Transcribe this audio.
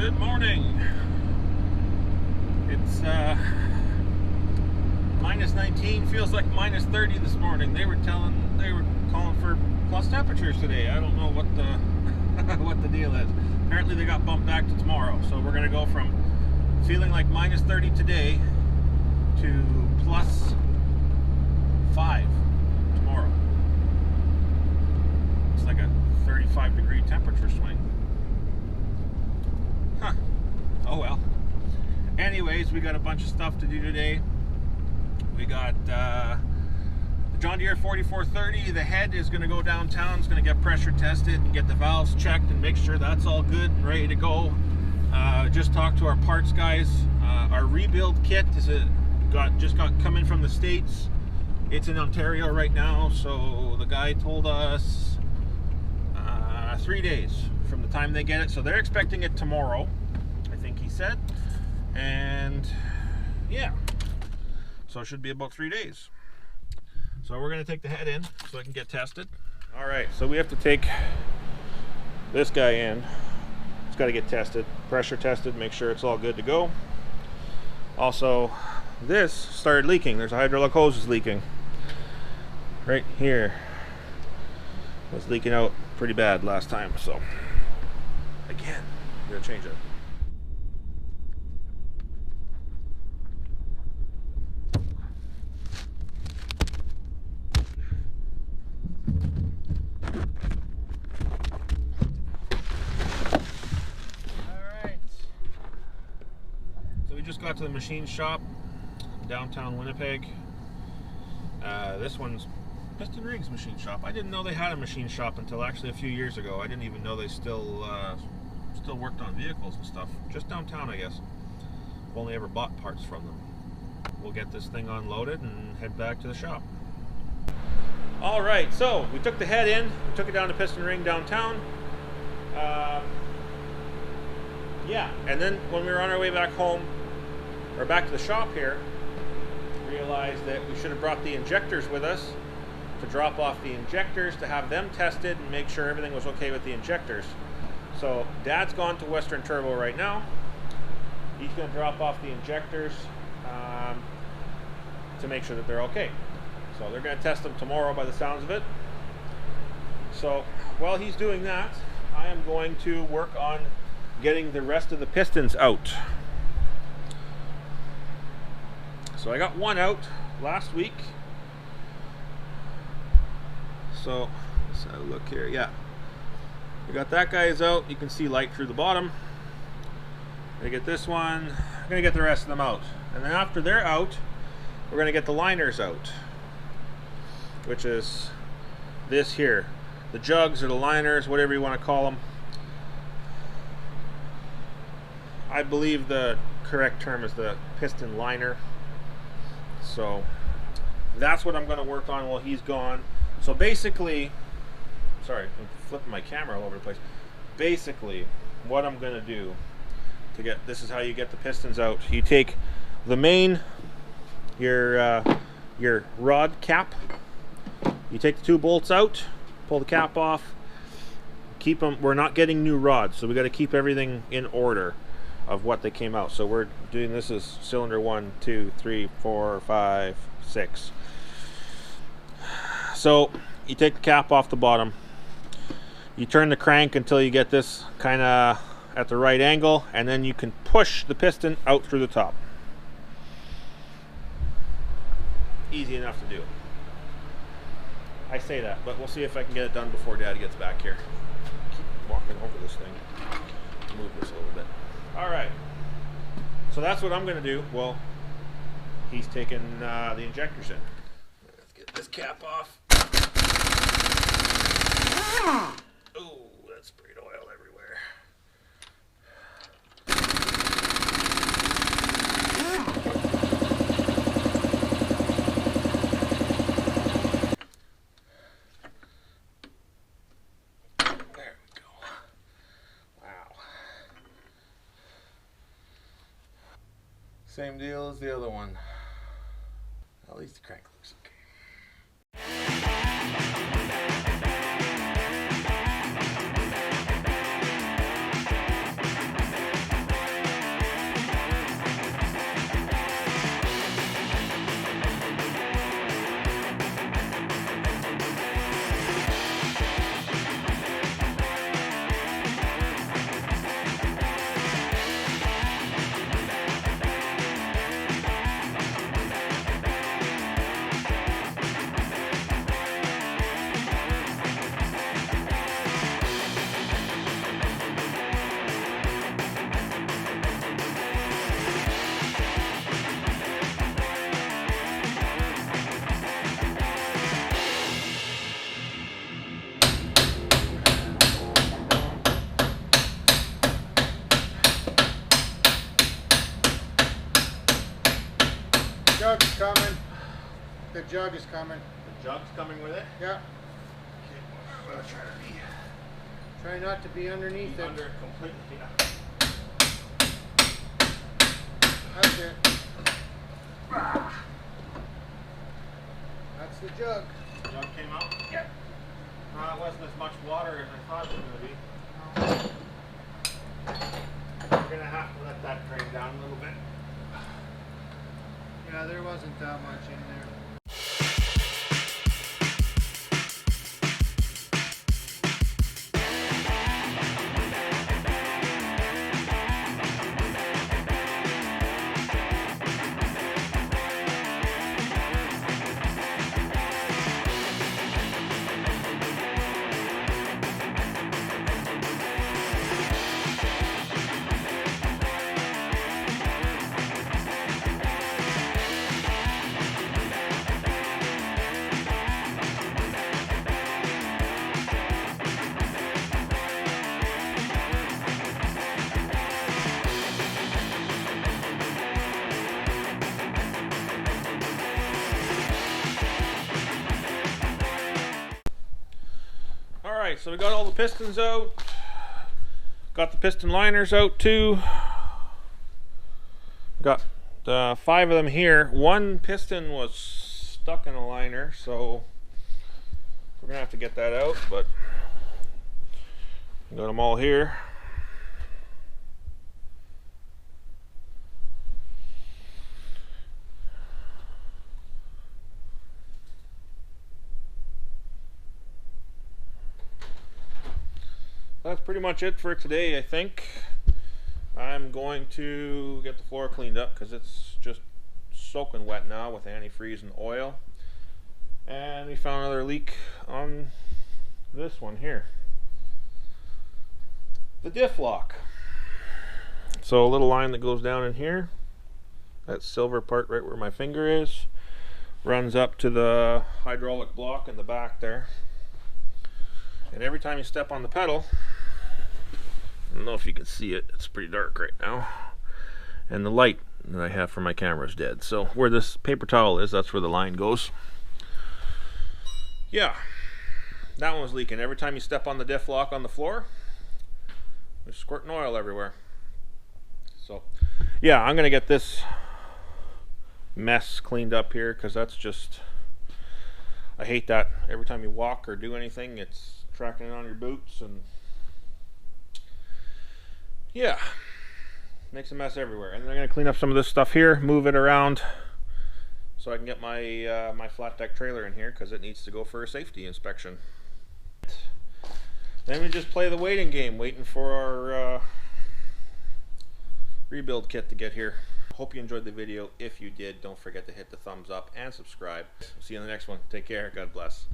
Good morning. It's minus 19, feels like minus 30 this morning. They were calling for plus temperatures today. I don't know what the what the deal is. Apparently they got bumped back to tomorrow. So we're gonna go from feeling like minus 30 today to plus 5 tomorrow. It's like a 35-degree temperature swing. Huh. Oh well. Anyways, we got a bunch of stuff to do today. We got the John Deere 4430. The head is going to go downtown. It's going to get pressure tested and get the valves checked and make sure that's all good and ready to go. Just talked to our parts guys. Our rebuild kit just got coming from the States. It's in Ontario right now, so the guy told us 3 days from the time they get it. So they're expecting it tomorrow, I think he said. And yeah, so it should be about 3 days. So we're going to take the head in so it can get tested. All right, so we have to take this guy in. It's got to get tested, pressure tested, make sure it's all good to go. Also, this started leaking. There's a hydraulic hose is leaking right here. It was leaking out pretty bad last time, so again, I'm gonna change it. Alright, so we just got to the machine shop downtown Winnipeg. This one's Piston Rigs machine shop. I didn't know they had a machine shop until actually a few years ago. I didn't even know they still worked on vehicles and stuff. Just downtown, I guess. I've only ever bought parts from them. We'll get this thing unloaded and head back to the shop. All right, so we took the head in. We took it down to Piston Ring downtown. Yeah, and then when we were on our way back home, or back to the shop here, realized that we should have brought the injectors with us to drop off the injectors, to have them tested and make sure everything was okay with the injectors. So Dad's gone to Western Turbo right now. He's going to drop off the injectors to make sure that they're okay. So they're going to test them tomorrow by the sounds of it. So while he's doing that, I am going to work on getting the rest of the pistons out. So I got one out last week. So let's have a look here. Yeah, we got that guy's out. You can see light through the bottom. I'm gonna get this one. I'm gonna get the rest of them out, and then after they're out, we're gonna get the liners out, which is this here, the jugs or the liners, whatever you want to call them. I believe the correct term is the piston liner. So that's what I'm going to work on while he's gone. So basically, sorry, I'm flipping my camera all over the place. Basically, what I'm going to do to get, this is how you get the pistons out. You take the main, your rod cap. You take the 2 bolts out, pull the cap off, keep them. We're not getting new rods, so we got to keep everything in order of what they came out. So we're doing this as cylinder 1, 2, 3, 4, 5, 6. So you take the cap off the bottom, you turn the crank until you get this kind of at the right angle, and then you can push the piston out through the top. Easy enough to do. I say that, but we'll see if I can get it done before Dad gets back here. Keep walking over this thing. Move this a little bit. All right, so that's what I'm going to do. Well, he's taking the injectors in. Let's get this cap off. Oh, that sprayed oil everywhere. There we go. Wow. Same deal as the other one. At least the crank looks okay. jug's coming. The jug is coming. The jug's coming with it? Yeah. Okay, I'm gonna try to be. Try not to be underneath it. Under it completely, yeah. That's it. That's the jug. The jug came out? Yep. It wasn't as much water as I thought it was going to be. We're going to have to let that drain down a little bit. Yeah, there wasn't that much in there. Alright, so we got all the pistons out. Got the piston liners out too. Got 5 of them here. One piston was stuck in a liner, so we're gonna have to get that out, but got them all here. That's pretty much it for today, I think. I'm going to get the floor cleaned up because it's just soaking wet now with antifreeze and oil. And we found another leak on this one here. The diff lock. So a little line that goes down in here, that silver part right where my finger is, runs up to the hydraulic block in the back there. And every time you step on the pedal, I don't know if you can see it, it's pretty dark right now, and the light that I have for my camera is dead. So where this paper towel is, that's where the line goes. Yeah, that one was leaking. Every time you step on the diff lock on the floor, there's squirting oil everywhere. So yeah, I'm gonna get this mess cleaned up here because that's just, I hate that. Every time you walk or do anything, it's tracking it on your boots, and yeah, makes a mess everywhere. And then I'm going to clean up some of this stuff here, move it around so I can get my my flat deck trailer in here because it needs to go for a safety inspection. Then we just play the waiting game, waiting for our rebuild kit to get here. Hope you enjoyed the video. If you did, don't forget to hit the thumbs up and subscribe. See you in the next one. Take care. God bless.